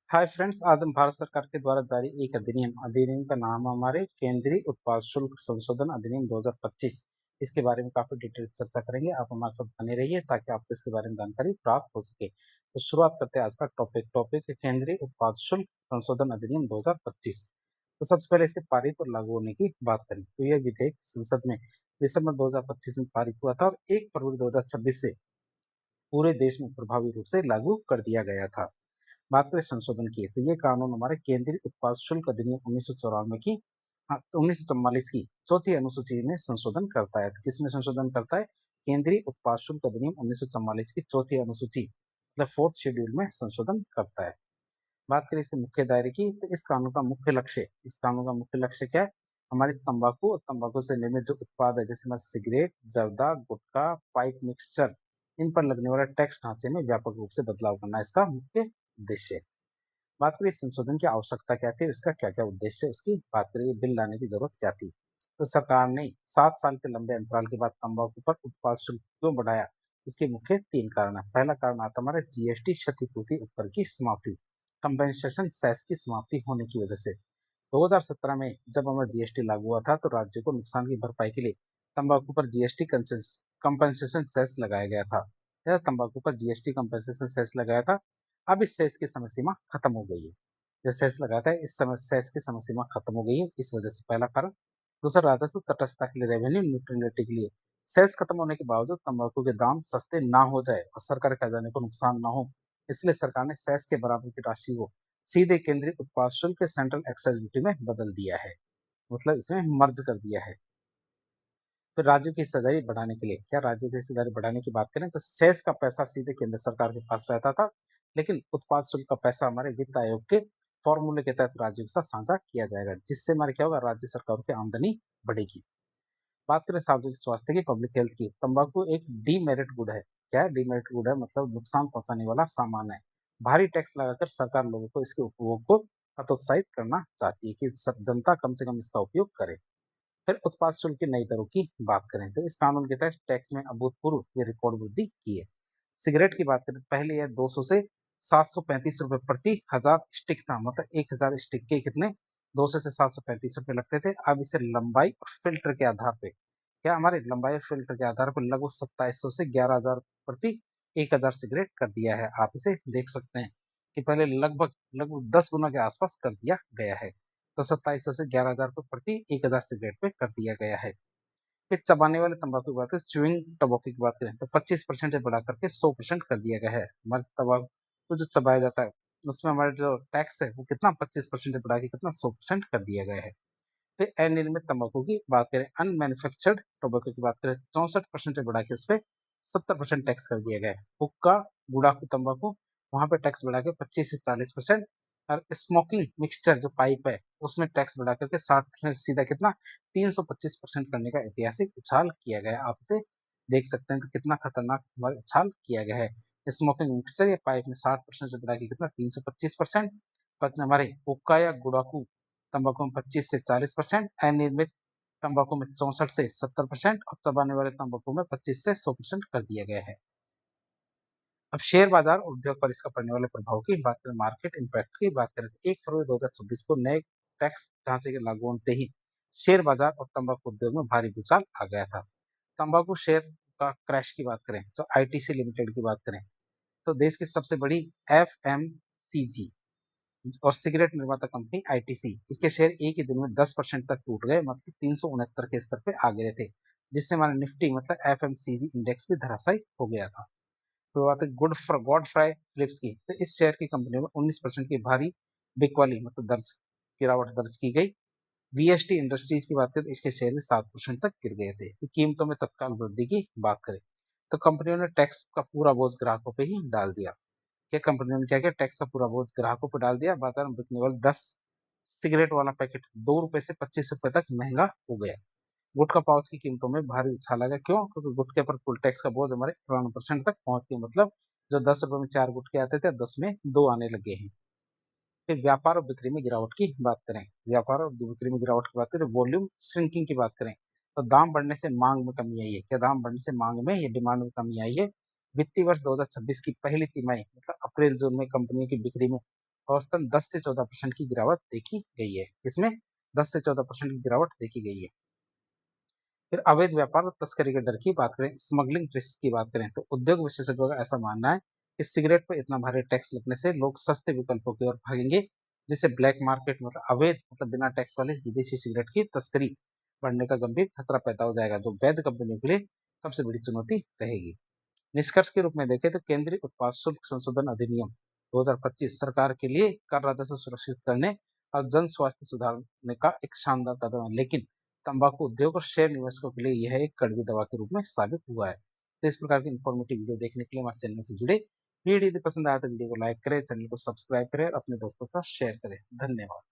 Hi friends, आज हम भारत सरकार के द्वारा जारी एक अधिनियम का नाम है हमारे केंद्रीय उत्पाद शुल्क संशोधन अधिनियम 2025। इसके बारे में काफी डिटेल चर्चा करेंगे। आप हमारे साथ बने रहिए ताकि आपको इसके बारे में जानकारी प्राप्त हो सके। तो शुरुआत करते हैं आज का टॉपिक है केंद्रीय उत्पाद शुल्क संशोधन अधिनियम 2025। तो सबसे पहले इसके पारित और लागू होने की बात करें तो यह विधेयक संसद में दिसंबर 2025 में पारित हुआ था और 1 फरवरी 2026 से पूरे देश में प्रभावी रूप से लागू कर दिया गया था। बात करें संशोधन की तो ये कानून हमारे केंद्रीय उत्पाद शुल्क अधिनियम 1994 की 1944 की चौथी अनुसूची में संशोधन करता है। तो किसमें संशोधन करता है? केंद्रीय उत्पाद शुल्क अधिनियम 1944 की चौथी अनुसूची मतलब फोर्थ शेड्यूल में संशोधन करता है। बात करें इसके मुख्य दायरे की तो इस कानून का मुख्य लक्ष्य क्या है? हमारे तंबाकू और तंबाकू से निर्मित जो उत्पाद है जैसे हमारे सिगरेट, जर्दा, गुटखा, पाइप मिक्सचर, इन पर लगने वाला टैक्स ढांचे में व्यापक रूप से बदलाव करना इसका मुख्य उद्देश्य है। बात करें इस संशोधन की आवश्यकता क्या थी और इसका क्या क्या उद्देश्य है, उसकी बात करें बिल लाने की जरूरत क्या थी। तो सरकार ने 7 साल के लंबे अंतराल के बाद तंबाकू पर उत्पाद शुल्क क्यों बढ़ाया? इसके मुख्य 3 कारण है। पहला कारण आता हमारे जीएसटी क्षतिपूर्ति उपकर की समाप्ति, कंपेंसेशन सेस की समाप्ति होने की वजह से। 2017 में जब हमारा जीएसटी लागू हुआ था तो राज्यों को नुकसान की भरपाई के लिए तंबाकू पर जीएसटी कंपनसेशन सेस लगाया गया था। या तंबाकू पर जीएसटी कंपनसेशन सेस लगाया था। अब इस सेस की समय सीमा खत्म हो गई है। जो सेस लगाया था इस समय सेस की समय सीमा खत्म हो गई है, इस वजह से पहला कारण। दूसरा, राजस्व तटस्थता के लिए, रेवेन्यू न्यूट्रलिटी के लिए सेस खत्म होने के बावजूद तंबाकू के दाम सस्ते ना हो जाए और सरकार के खजाने को नुकसान ना हो, इसलिए सरकार ने सेस के बराबर की राशि को सीधे केंद्रीय उत्पाद शुल्क सेंट्रल एक्साइज ड्यूटी में बदल दिया है, मतलब इसमें मर्ज कर दिया है। फिर राज्यों की हिस्सेदारी बढ़ाने के लिए, क्या राज्यों की हिस्सेदारी बढ़ाने की बात करें तो सेस का पैसा सीधे केंद्र सरकार के पास रहता था, लेकिन उत्पाद शुल्क का पैसा हमारे वित्त आयोग के फॉर्मूले के तहत राज्यों के साथ साझा किया जाएगा, जिससे हमारे क्या होगा, राज्य सरकारों की आमदनी बढ़ेगी। बात करें सार्वजनिक स्वास्थ्य की, पब्लिक हेल्थ की, तंबाकू एक डीमेरिट गुड है। क्या है डीमेरिट गुड है? मतलब नुकसान पहुंचाने वाला सामान है। भारी टैक्स लगाकर सरकार लोगों को इसके उपभोग को हतोत्साहित करना चाहती है कि जनता कम से कम इसका उपयोग करे। फिर उत्पाद शुल्क की नई दरों की बात करें तो इस कानून के तहत टैक्स में अभूतपूर्व ये रिकॉर्ड वृद्धि की है। सिगरेट की बात करें तो पहले यह 200 से 735 रुपए प्रति हजार स्टिक था, मतलब 1000 स्टिक के कितने, 200 से 735 रुपए लगते थे। अब इसे लंबाई और फिल्टर के आधार पे, क्या हमारे लंबाई और फिल्टर के आधार पर लगभग 2700 से 11,000 प्रति 1000 सिगरेट कर दिया है। आप इसे देख सकते हैं कि पहले लगभग लगभग 10 गुना के आसपास कर दिया गया है। तो 2700 से 11,000 रुपए प्रति 1000 सिगरेट पे कर दिया गया है। फिर चबाने वाले तंबाकू की बात करें, च्युइंग टबैको की बात करें तो 25% से बढ़ा करके 100% कर दिया गया है। हमारे तंबाकू जो चबाया जाता है उसमें हमारे जो टैक्स है वो कितना 25% से बढ़ा के कितना 100% कर दिया गया है। फिर अनिर्मित तंबाकू की बात करें, अनमैन्युफैक्चर्ड टोबैको की बात करें, 64% से बढ़ा के उस पर 70% टैक्स कर दिया गया है। हुक्का, गुड़ाकू तंबाकू, वहां पे टैक्स बढ़ा के 25 से 40%। और स्मोकिंग मिक्सचर जो पाइप है उसमें टैक्स बढ़ा करके 60% से सीधा कितना 325% करने का ऐतिहासिक उछाल किया गया है। आप इसे देख सकते हैं कि कितना खतरनाक उछाल किया गया है। स्मोकिंग मिक्सचर या पाइप में 60% से बढ़ा के कितना 325%। हमारे हुक्का या गुड़ाकू तंबाकू में 25 से 40%, अनिर्मित तंबाकू में 64 से 70% और चबाने वाले तंबाकू में 25 से 100% कर दिया गया है। अब शेयर बाजार और उद्योग पर इसका पड़ने वाले प्रभाव की बात करें, मार्केट इम्पैक्ट की बात करें तो 1 फरवरी 2026 को नए टैक्स ढांचे के लागू होते ही शेयर बाजार और तंबाकू उद्योग में भारी भूचाल आ गया था। तंबाकू शेयर का क्रैश की बात करें तो आईटीसी लिमिटेड की बात करें तो देश की सबसे बड़ी एफएमसीजी और सिगरेट निर्माता कंपनी आईटीसी, इसके शेयर एक ही दिन में 10% तक टूट गए, मतलब 369 के स्तर पे आ गए थे, जिससे हमारा निफ्टी मतलब एफएमसीजी इंडेक्स भी धराशायी हो गया था। तो बात है गॉड फ्राई फिलिप्स की, तो इस शेयर की कंपनी में 19% की भारी बिकवाली मतलब दर्ज गिरावट दर्ज की गई। वीएसटी इंडस्ट्रीज की बात करें तो इसके शेयर भी 7% तक गिर गए थे। तो कीमतों में तत्काल वृद्धि की बात करें तो कंपनियों ने टैक्स का पूरा बोझ ग्राहकों पे ही डाल दिया। क्या कंपनियों ने क्या किया, टैक्स का पूरा बोझ ग्राहकों पर डाल दिया। बाजार में बिकने वाले 10 सिगरेट वाला पैकेट 2 रुपए से 25 रुपए तक महंगा हो गया। गुटखा पाउच की कीमतों में भारी उछाल आ गया। क्यों? क्योंकि गुटखे पर कुल टैक्स का बोझ हमारे 53% तक पहुंच गया, मतलब जो 10 रुपए में 4 गुटखे आते थे 10 में 2 आने लगे हैं। फिर व्यापार और बिक्री में गिरावट की बात करें, व्यापार और बिक्री में गिरावट की बात करें, वॉल्यूम श्रिंकिंग की बात करें तो दाम बढ़ने से मांग में कमी आई है। क्या दाम बढ़ने से मांग में या डिमांड में कमी आई है? वित्तीय वर्ष 2026 की पहली तिमाही मतलब अप्रैल जून में कंपनियों की बिक्री में औसतन 10 से 14% की गिरावट देखी गई है। किसमें? 10 से 14% की गिरावट देखी गई है। फिर अवैध व्यापार और तस्करी के डर की बात करें, स्मगलिंग रिस्क की बात करें, तो उद्योग विशेषज्ञों का ऐसा मानना है कि सिगरेट पर इतना भारी टैक्स लगने से लोग सस्ते विकल्पों की ओर भागेंगे, जिससे ब्लैक मार्केट मतलब अवैध मतलब बिना टैक्स वाले विदेशी सिगरेट की तस्करी बढ़ने का गंभीर खतरा पैदा हो जाएगा, जो वैध कंपनियों के लिए सबसे बड़ी चुनौती रहेगी। निष्कर्ष के रूप में देखें तो केंद्रीय उत्पाद शुल्क संशोधन अधिनियम 2025 सरकार के लिए कर राजस्व सुरक्षित करने और जन स्वास्थ्य सुधारने का एक शानदार कदम है, लेकिन तंबाकू उद्योग और शेयर निवेशकों के लिए यह एक कड़वी दवा के रूप में साबित हुआ है। तो इस प्रकार की इन्फॉर्मेटिव वीडियो देखने के लिए हमारे चैनल से जुड़े। वीडियो यदि पसंद आया तो वीडियो को लाइक करें, चैनल को सब्सक्राइब करें और अपने दोस्तों के साथ शेयर करें। धन्यवाद।